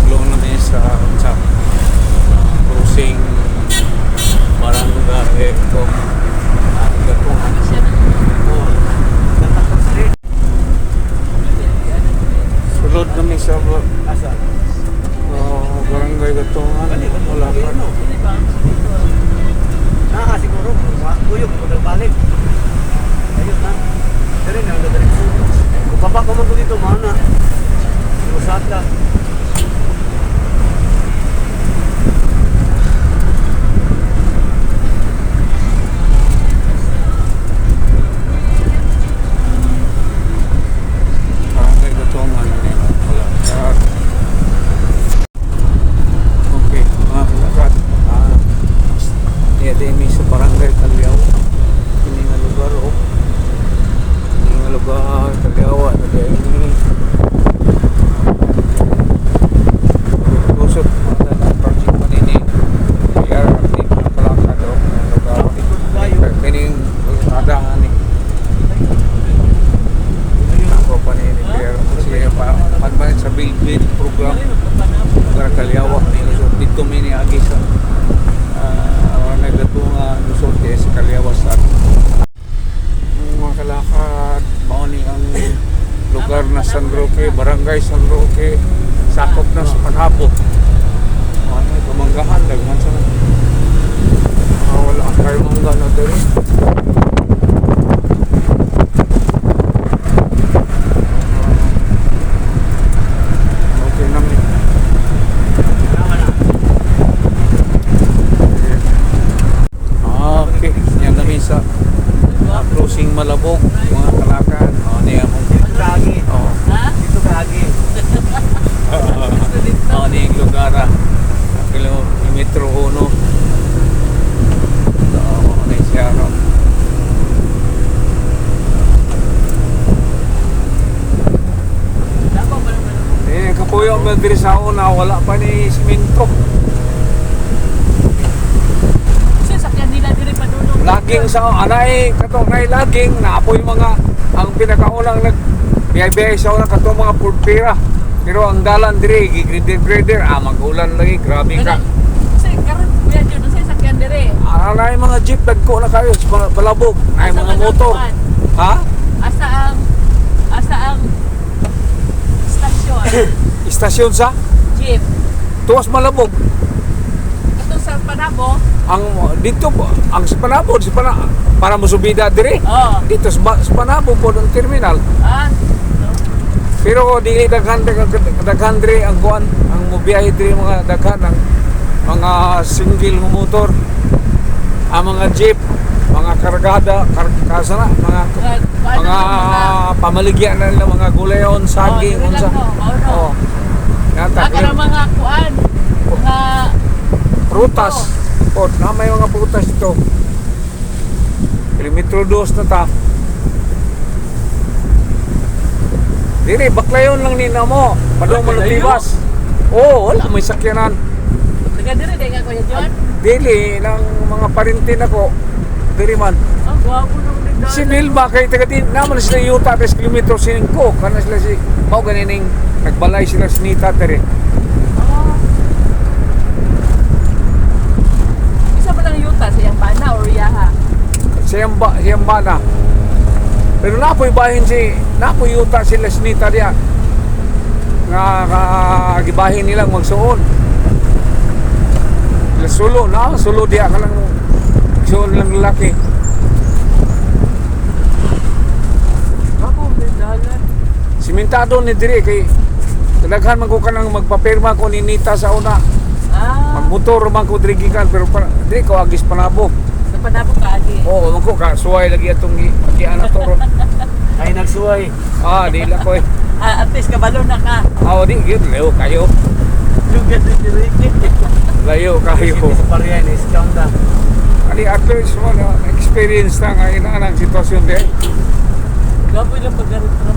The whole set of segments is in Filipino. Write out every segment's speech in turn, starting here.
Tulong namin sa cruising barangay kung Gatungan. Sulod kami sa barangay Gatungan. Wala pa. Siguro, tuyok, magbalik. Ayun na. Dari na, diretso. Kung baba ka man ko dito, mana. Lusata. Barangay Gatungan. Wala. Okay, mga kalakat. Demi sa barangay Kalyaw. Ini nga lugar o. Ini nga lugar Kalyaw. Ini lusot mga project man ini. Kaya hindi mga kalakad o. Lugar. Kining adahan ni. Ako pa ni Kaya siya pagbanit sa build program. Lugar Kalyaw. Dito mini agi sa Gatungan, Luzon, sa Kalyawasan. Mga kalakad, mauni ang lugar na San Roque, barangay San Roque, sakop na sa Panhapo. Pamanggahan, daghan sa wala ang kayo mangga na dali. Okay namin. Okay, yan namin sa cruising Malabog, mga kalakad. Niya mong Kagi. ha? Dito kagi. Niya yung lugar kilometro 1. Niya siya kapuyo ang diri sa una, wala pa ni simento. Laging sa anay katong nay laging naapoy mga ang pinakaunang biyay sa una katong mga pulpira. Pero ang dalan diri grader magulan lagi, grabe ka. Say karon biya jud say sakyan dire. Anay mga jeep dagko na kayo sa Palabog, ay mga motor. Ha? Asa ang stasyon. Istasyon sa Jeep. Tuwas Malabog. Ito sa Panabo. Ang dito ang sa Panabo para musubida dire. Oh. Dito sa Panabo po ang terminal. No. Pero dili daghan dre ang kuan, ang mobiyahe dire mga daghan ang mga single motor, ang mga jeep, mga kargada, kasana, mga pamaligya na nila, mga gulayon, saging, unsa. Oh. Yata Mga kuan, mga prutas. Oh, na may mga prutas ito. Kilometro 2 na ta. Dili, baklayon lang nina mo. Padong malibas. Oo, wala may sakyanan. taga dire day nga Kuya John. Dili, ng mga parintin ako. Dili man. Ang gwapo nung nagdaan. Si Milba, kay taga din, naman sila yuta, 3 kilometro 5. Kana sila si, mau ganining, nagbalay sila sa Nita, tere. Isa pa lang yuta sa iyang bana or yaha. Siyang bana. Pero napoy bahin napoy yuta sila sa Nita diya. Nga gibahin nilang magsuon. Sulo diya ka lang suon lang lalaki. Ako dalan. Simentado ni dire kay daghan man ko kanang magpapirma ko ni Nita sa una. Magmotor man ko diri gikan pero diri ko agis Panabo. Sa Panabo ka agi. Oo, man ko ka suway lagi atong gian ato ron. Ay nagsuway. Di la ko eh. At least kabalo na ka. Di gyud leo kayo. Lugat ni Ricky. Layo kayo. Sa pariyan is count na. Ani at least mo na experience na nga inanang sitwasyon di. Gapo lang paggarito.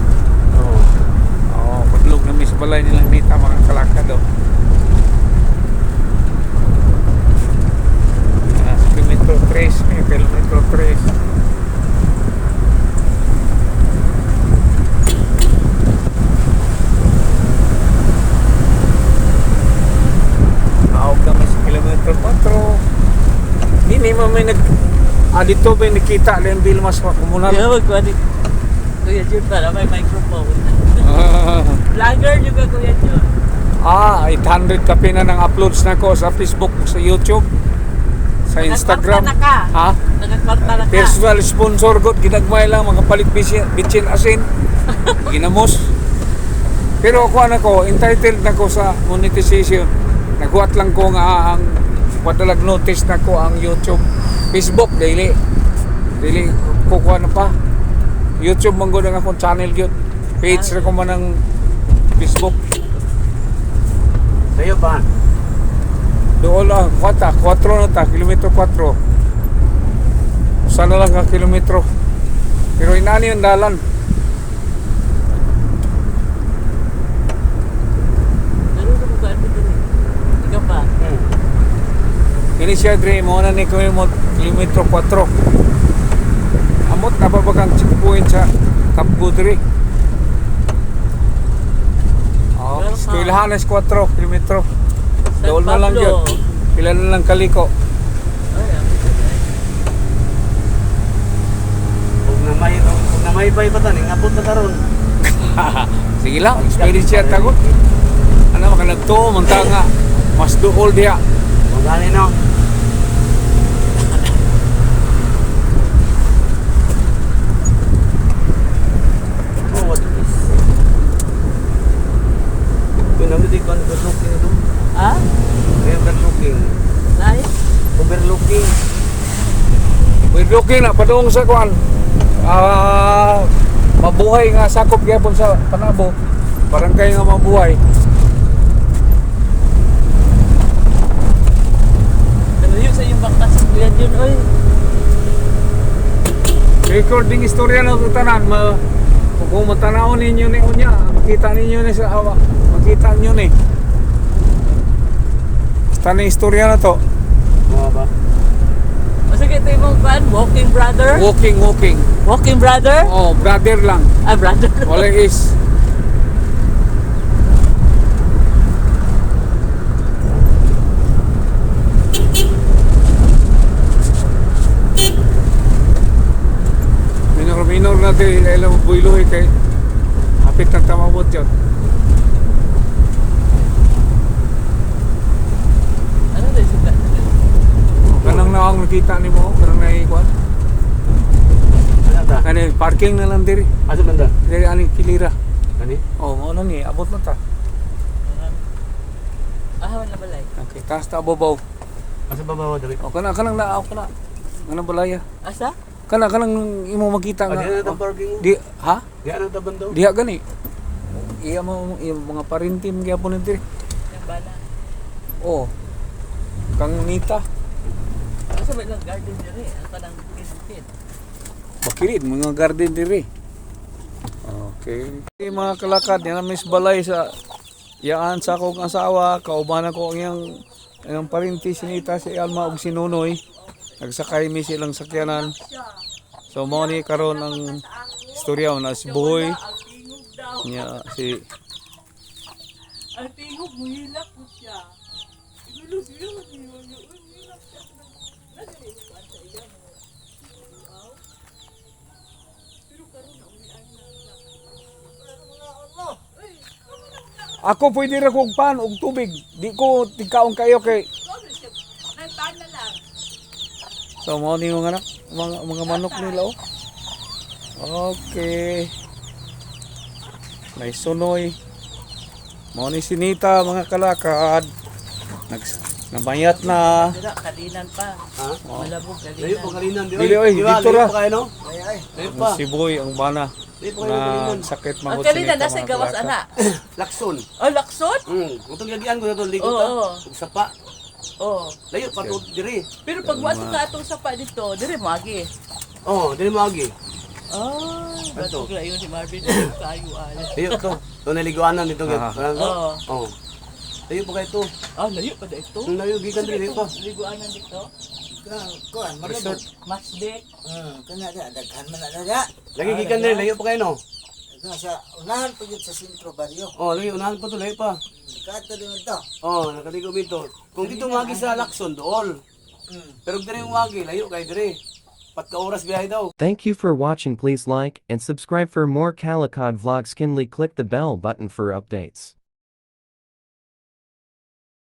Padlog na sa balay nilang Nita mga kalakad do. Kilometro 3, kilometro 3. dito ba nakita Len Vilmas pa kumunan. Kaya magkuhanin. Kuya Jun para may microphone. Vlogger juga Kuya Jun. 800 kape na ng uploads na ko sa Facebook, sa YouTube, sa Instagram. Nagkwarta na ka. Ha? Nagkwarta na ka. Personal sponsor god ginagmay lang mga palit bitchin asin. Ginamos. Pero ako ko entitled na ko sa monetization. Naghuat lang ko nga ang padalag notice na ko ang YouTube, Facebook daily kukuha na pa. YouTube man gud ang akong channel gyud. Page ra ko man ng Facebook. Layo pa. Doon lang, 4 na ta, kilometro 4. Sana lang ka kilometro. Pero inani yung dalan. Ano na magkuhan mo dun? Ikaw pa. Ini siya dre mo na ni kilometro 4. Amot na ba bagang checkpoint sa Kapgo dre. Oh, Pero eskwelahan na 4 kilometro. San Doon na lang Pablo. yun. Pila na lang kaliko. Ay, Kung na may bay pa taning abot na karon. Sige lang, experience siya tagot. Ano maka nagtuo man ta nga mas duol diha. Magani no. Oh, what is this? Kung naman di ko overlooking ito. Ha? Overlooking. Nice. Overlooking. We're looking na padung sa kuan. Mabuhay nga sakop gyapon sa Panabo. Barangay nga mabuhay. Pero yun sa yung bangka sa Kuya Jun, oy. Recording istorya na ito tanan. Kung matanaw ninyo ni unya, makita ninyo ni sa awa. Makita ninyo ni. Basta na istorya na to. Mga ba? Masa kita yung kuhan? Walking brother? Walking. Walking brother? Oh, brother lang. Ah, brother. Wala is. Minor natin ilang builoy kay hapit ng tamabot yun. Ano na yung sugat? Kanang na ang nakita ni mo, kanang naikuan. Ano ta? Kani parking na lang diri. Asa banda? Diri ani kilira. Kani? Oh, mo na ni abot na ta. Ah, wala balay. Okay, taas ta babaw. Asa babaw dali? Oh, kanang na ako na. Kanang balaya. Asa? Kanang imo makita nga. Di na ta parking. Di ha? Di ano ta banda? Diha gani. Iya mo yung mga parintim gyapon diri. Yung bala. Oh. Kang nita. Asa ba lang garden diri? Ang kanang kid. Bakilid mga garden diri. Okay. Mga kalakad yan miss balay sa yaan sa akong asawa, kauban ako ang parinti sinita si Alma og sinunoy. Nagsakay mi silang sakyanan. So mo ni karon ang istorya na si Boy niya si Ang tingog mo hilak mo siya. Igulog yun. ako pwede ra kog pan og tubig. Di ko tikaon kayo kay so mo ni mga anak, mga manok nila oh. Okay. May sunoy. Mo ni sinita mga kalakad. Nabayat na. Dira, kalinan pa. Ha? Malabog, Layo pa kalinan. kalinan di. Dili, oy, dito ra. Pa kayo no? Layo pa. Si Boy ang bana Layo pa kayo na kalinan. sakit Ang mangot kalinan, sinita, nasa mga gawas, kalakad. ana. Lakson. Oh, laksot? Utong yagian ko na to ligo Oo, ta. oo. Ug sapa. Oh. Layo pa to diri. Pero pag wato ka atong sapa dito, dire magi. Oh, dili mo agi. Ah, bato Ato. ko yun si Marvin. Kayo, ala. Layo to. To naliguanan dito gid. Ah. Parang to. Oo. Oh. Layo pa kayo to. Ah, layo pa da ito. Ang layo gikan diri layo pa. Liguanan dito. Kuan, Resort. Match day. kana daghan man na da. Lagi gikan diri layo pa kayo no. Sa unahan pa gyud sa sentro baryo. Oh, lagi unahan pa to layo pa. Kato din to. Oh, nakaligo dito. Kung dito magi sa Lakson dool. Pero diri mo magi layo kay diri. 4 oras biyahe daw. Thank you for watching. Please like and subscribe for more Calicod vlogs. Kindly click the bell button for updates.